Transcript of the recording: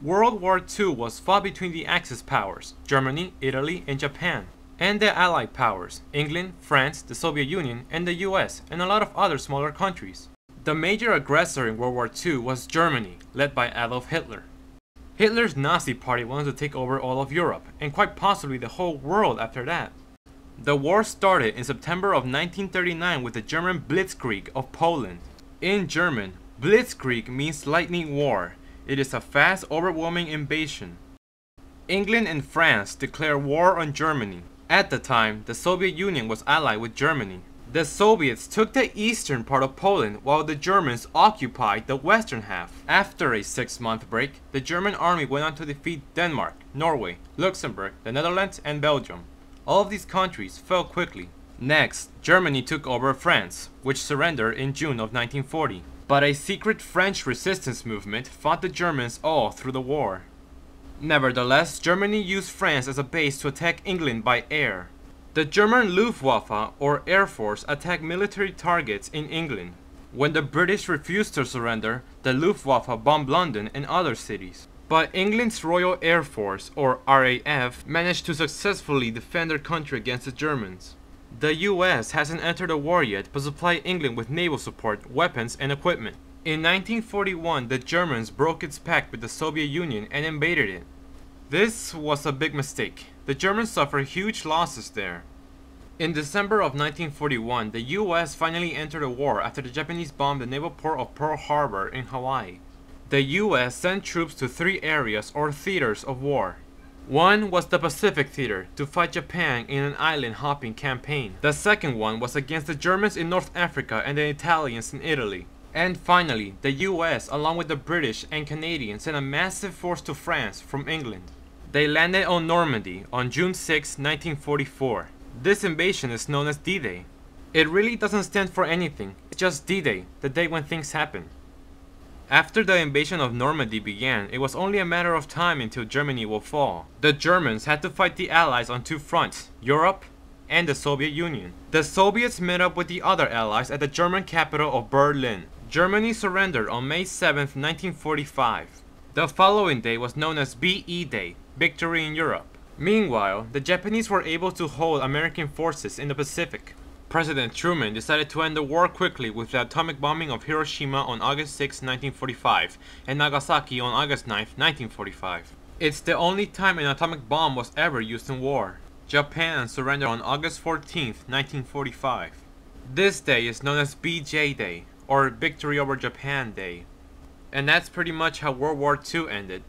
World War II was fought between the Axis powers, Germany, Italy, and Japan, and the Allied powers, England, France, the Soviet Union, and the US, and a lot of other smaller countries. The major aggressor in World War II was Germany, led by Adolf Hitler. Hitler's Nazi party wanted to take over all of Europe, and quite possibly the whole world after that. The war started in September of 1939 with the German Blitzkrieg of Poland. In German, Blitzkrieg means lightning war. It is a fast, overwhelming invasion. England and France declared war on Germany. At the time, the Soviet Union was allied with Germany. The Soviets took the eastern part of Poland while the Germans occupied the western half. After a 6-month break, the German army went on to defeat Denmark, Norway, Luxembourg, the Netherlands, and Belgium. All of these countries fell quickly. Next, Germany took over France, which surrendered in June of 1940. But a secret French resistance movement fought the Germans all through the war. Nevertheless, Germany used France as a base to attack England by air. The German Luftwaffe, or Air Force, attacked military targets in England. When the British refused to surrender, the Luftwaffe bombed London and other cities. But England's Royal Air Force, or RAF, managed to successfully defend their country against the Germans. The US hasn't entered the war yet, but supplied England with naval support, weapons, and equipment. In 1941, the Germans broke its pact with the Soviet Union and invaded it. This was a big mistake. The Germans suffered huge losses there. In December of 1941, the US finally entered the war after the Japanese bombed the naval port of Pearl Harbor in Hawaii. The US sent troops to 3 areas or theaters of war. One was the Pacific Theater, to fight Japan in an island-hopping campaign. The second one was against the Germans in North Africa and the Italians in Italy. And finally, the US, along with the British and Canadians, sent a massive force to France from England. They landed on Normandy on June 6, 1944. This invasion is known as D-Day. It really doesn't stand for anything, it's just D-Day, the day when things happen. After the invasion of Normandy began, it was only a matter of time until Germany will fall. The Germans had to fight the Allies on 2 fronts, Europe and the Soviet Union. The Soviets met up with the other Allies at the German capital of Berlin. Germany surrendered on May 7, 1945. The following day was known as VE Day, Victory in Europe. Meanwhile, the Japanese were able to hold American forces in the Pacific. President Truman decided to end the war quickly with the atomic bombing of Hiroshima on August 6, 1945, and Nagasaki on August 9, 1945. It's the only time an atomic bomb was ever used in war. Japan surrendered on August 14, 1945. This day is known as BJ Day, or Victory over Japan Day. And that's pretty much how World War II ended.